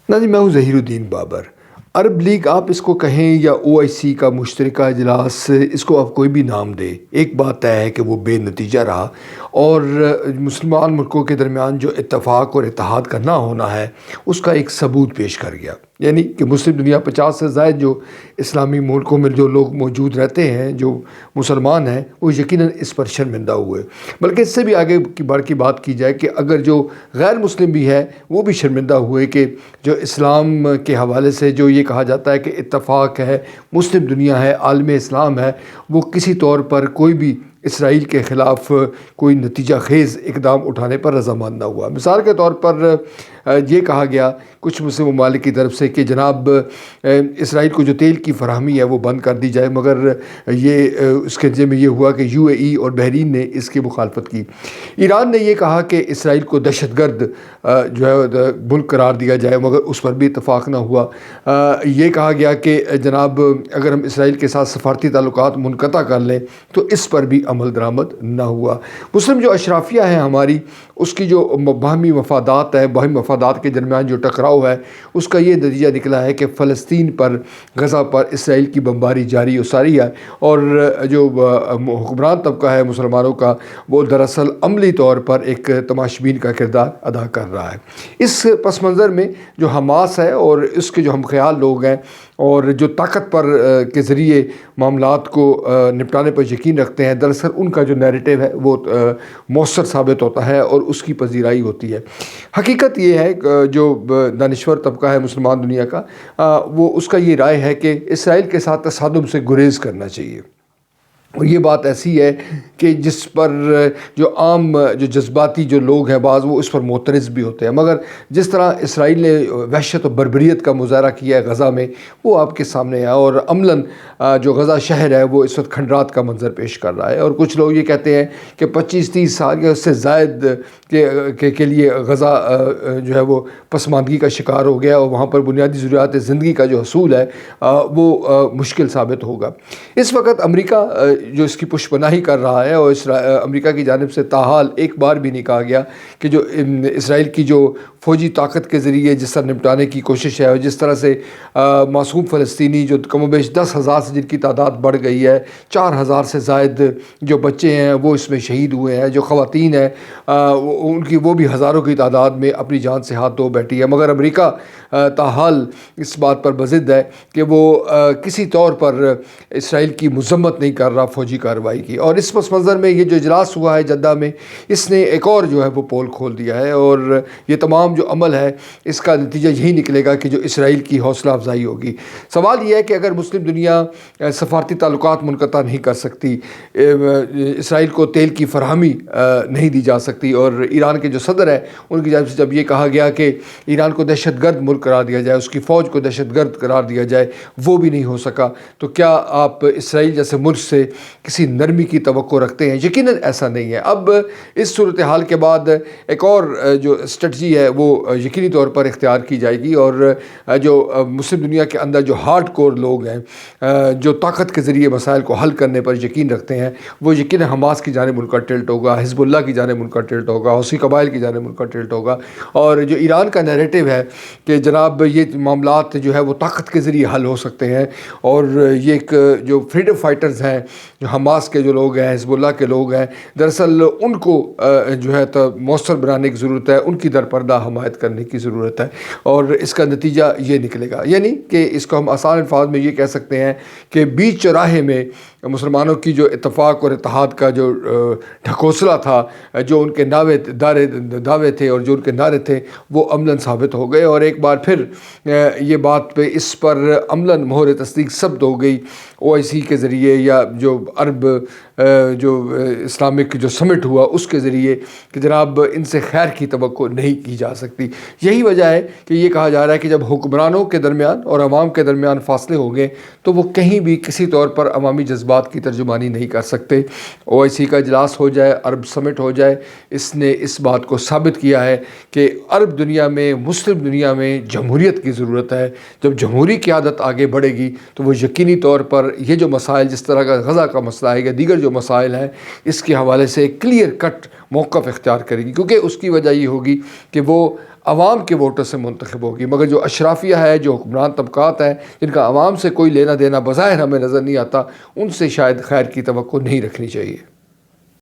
جی میں ہوں ظہیر الدین بابر۔ عرب لیگ آپ اس کو کہیں یا OIC کا مشترکہ اجلاس، اس کو آپ کوئی بھی نام دیں، ایک بات طے ہے کہ وہ بے نتیجہ رہا اور مسلمان ملکوں کے درمیان جو اتفاق اور اتحاد کا نہ ہونا ہے اس کا ایک ثبوت پیش کر گیا۔ یعنی کہ مسلم دنیا 50 سے زائد جو اسلامی ملکوں میں جو لوگ موجود رہتے ہیں، جو مسلمان ہیں، وہ یقیناً اس پر شرمندہ ہوئے۔ بلکہ اس سے بھی آگے کی بڑھ کی بات کی جائے کہ اگر جو غیر مسلم بھی ہے وہ بھی شرمندہ ہوئے کہ جو اسلام کے حوالے سے جو یہ کہا جاتا ہے کہ اتفاق ہے، مسلم دنیا ہے، عالم اسلام ہے، وہ کسی طور پر کوئی بھی اسرائیل کے خلاف کوئی نتیجہ خیز اقدام اٹھانے پر رضامند نہ ہوا۔ مثال کے طور پر یہ کہا گیا کچھ مسلم ممالک کی طرف سے کہ جناب اسرائیل کو جو تیل کی فراہمی ہے وہ بند کر دی جائے، مگر یہ اس کے نتیجے میں یہ ہوا کہ UAE اور بحرین نے اس کی مخالفت کی۔ ایران نے یہ کہا کہ اسرائیل کو دہشت گرد جو ہے ملک قرار دیا جائے، مگر اس پر بھی اتفاق نہ ہوا۔ یہ کہا گیا کہ جناب اگر ہم اسرائیل کے ساتھ سفارتی تعلقات منقطع کر لیں تو اس پر بھی عمل درآمد نہ ہوا۔ مسلم جو اشرافیہ ہیں ہماری، اس کی جو باہمی مفادات ہے، باہمی مفادات کے درمیان جو ٹکراؤ ہے، اس کا یہ نتیجہ نکلا ہے کہ فلسطین پر، غزہ پر اسرائیل کی بمباری جاری و ساری ہے، اور جو حکمران طبقہ ہے مسلمانوں کا، وہ دراصل عملی طور پر ایک تماشبین کا کردار ادا کر رہا ہے۔ اس پس منظر میں جو حماس ہے اور اس کے جو ہم خیال لوگ ہیں اور جو طاقت پر کے ذریعے معاملات کو نپٹانے پر یقین رکھتے ہیں، دراصل ان کا جو نیریٹو ہے وہ مؤثر ثابت ہوتا ہے اور اس کی پذیرائی ہوتی ہے۔ حقیقت یہ ہے جو دانشور طبقہ ہے مسلمان دنیا کا، وہ اس کا یہ رائے ہے کہ اسرائیل کے ساتھ تصادم سے گریز کرنا چاہیے، اور یہ بات ایسی ہے کہ جس پر جو عام جو جذباتی جو لوگ ہیں بعض، وہ اس پر معترض بھی ہوتے ہیں، مگر جس طرح اسرائیل نے وحشت و بربریت کا مظاہرہ کیا ہے غزہ میں، وہ آپ کے سامنے ہے، اور عملاً جو غزہ شہر ہے وہ اس وقت کھنڈرات کا منظر پیش کر رہا ہے۔ اور کچھ لوگ یہ کہتے ہیں کہ 25-30 سال یا اس سے زائد کے لیے غزہ جو ہے وہ پسماندگی کا شکار ہو گیا، اور وہاں پر بنیادی ضروریات زندگی کا جو حصول ہے وہ مشکل ثابت ہوگا۔ اس وقت امریکہ جو اس کی پشت پناہی کر رہا ہے، اور امریکہ کی جانب سے تاحال ایک بار بھی نہیں کہا گیا کہ جو اسرائیل کی جو فوجی طاقت کے ذریعے جس طرح نپٹانے کی کوشش ہے، اور جس طرح سے معصوم فلسطینی جو کم و بیش 10,000 سے جن کی تعداد بڑھ گئی ہے، 4,000 سے زائد جو بچے ہیں وہ اس میں شہید ہوئے ہیں، جو خواتین ہیں ان کی وہ بھی ہزاروں کی تعداد میں اپنی جان سے ہاتھ دھو بیٹھی ہے، مگر امریکہ تاحال اس بات پر بضد ہے کہ وہ کسی طور پر اسرائیل کی مذمت نہیں کر رہا فوجی کارروائی کی۔ اور اس پس منظر میں یہ جو اجلاس ہوا ہے جدہ میں، اس نے ایک اور جو ہے وہ پول کھول دیا ہے، اور یہ تمام جو عمل ہے اس کا نتیجہ یہی نکلے گا کہ جو اسرائیل کی حوصلہ افزائی ہوگی۔ سوال یہ ہے کہ اگر مسلم دنیا سفارتی تعلقات منقطع نہیں کر سکتی، اسرائیل کو تیل کی فراہمی نہیں دی جا سکتی، اور ایران کے جو صدر ہیں ان کی جانب سے جب یہ کہا گیا کہ ایران کو دہشت گرد ملک قرار دیا جائے، اس کی فوج کو دہشت گرد قرار دیا جائے، وہ بھی نہیں ہو سکا، تو کیا آپ اسرائیل جیسے ملک سے کسی نرمی کی توقع رکھتے ہیں؟ یقیناً ایسا نہیں ہے۔ اب اس صورتحال کے بعد ایک اور جو اسٹریٹجی ہے وہ یقینی طور پر اختیار کی جائے گی، اور جو مسلم دنیا کے اندر جو ہارڈ کور لوگ ہیں، جو طاقت کے ذریعے مسائل کو حل کرنے پر یقین رکھتے ہیں، وہ یقیناً حماس کی جانب ان کا ٹلٹ ہوگا، حزب اللہ کی جانب ان کا ٹلٹ ہوگا، حوثی قبائل کی جانب ان کا ٹلٹ ہوگا، اور جو ایران کا نیریٹو ہے کہ جناب یہ معاملات جو ہے وہ طاقت کے ذریعے حل ہو سکتے ہیں، اور یہ ایک جو فریڈم فائٹرز ہیں، جو حماس کے جو لوگ ہیں، حزب اللہ کے لوگ ہیں، دراصل ان کو جو ہے تو مؤثر بنانے کی ضرورت ہے، ان کی درپردہ حمایت کرنے کی ضرورت ہے، اور اس کا نتیجہ یہ نکلے گا۔ یعنی کہ اس کو ہم آسان الفاظ میں یہ کہہ سکتے ہیں کہ بیچ چوراہے میں مسلمانوں کی جو اتفاق اور اتحاد کا جو ڈھکوسلا تھا، جو ان کے دعوے تھے اور جو ان کے نعرے تھے، وہ عملاً ثابت ہو گئے، اور ایک بار پھر یہ بات پہ اس پر عملاً مہر تصدیق ثبت ہو گئی OIC کے ذریعے، یا جو عرب جو اسلامک جو سمٹ ہوا اس کے ذریعے، کہ جناب ان سے خیر کی توقع نہیں کی جا سکتی۔ یہی وجہ ہے کہ یہ کہا جا رہا ہے کہ جب حکمرانوں کے درمیان اور عوام کے درمیان فاصلے ہوں گے تو وہ کہیں بھی کسی طور پر عوامی جذبات کی ترجمانی نہیں کر سکتے۔ OIC کا اجلاس ہو جائے، عرب سمٹ ہو جائے، اس نے اس بات کو ثابت کیا ہے کہ عرب دنیا میں، مسلم دنیا میں جمہوریت کی ضرورت ہے۔ جب جمہوری قیادت آگے بڑھے گی تو وہ یقینی طور پر یہ جو مسائل، جس طرح کا غزہ کا مسئلہ ہے یا دیگر جو مسائل ہیں، اس کے حوالے سے کلیئر کٹ موقف اختیار کرے گی، کیونکہ اس کی وجہ یہ ہوگی کہ وہ عوام کے ووٹر سے منتخب ہوگی، مگر جو اشرافیہ ہے، جو حکمران طبقات ہیں جن کا عوام سے کوئی لینا دینا بظاہر ہمیں نظر نہیں آتا، ان سے شاید خیر کی توقع نہیں رکھنی چاہیے۔